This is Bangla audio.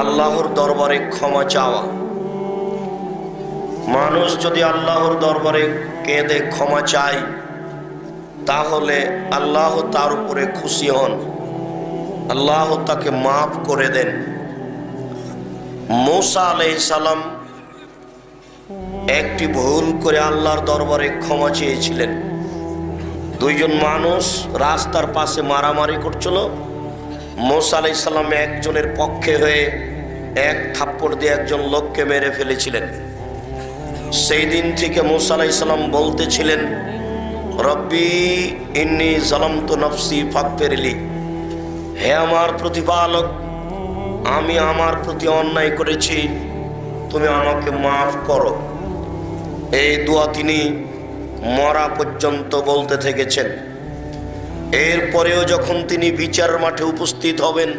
আল্লাহর দরবারে ক্ষমা চাওয়া। মানুষ যদি আল্লাহর দরবারে কেঁদে ক্ষমা চায় তাহলে আল্লাহ তার উপরে খুশি হন, আল্লাহ তাকে মাফ করে দেন। মূসা আলাইহিস সালাম একটি ভুল করে আল্লাহর দরবারে ক্ষমা চেয়েছিলেন। দুইজন মানুষ রাস্তার পাশে মারামারি করছিল। মূসা আলাইহিস সালাম একজনের পক্ষে হয়ে এক থাপ্পড় দিয়ে একজন লোককে মেরে ফেলেছিলেন। সেই দিন থেকে মূসা আলাইহিস সালাম বলতেছিলেন, রব্বি ইন্নী যালামতু নফসি ফাগফিরলি, হে আমার প্রতিপালক, আমি আমার প্রতি অন্যায় করেছি, তুমি আমাকে মাফ করো। এই দোয়া তিনি মরা পর্যন্ত বলতে থেকেছেন। এরপরেও যখন তিনি বিচার মাঠে উপস্থিত হবেন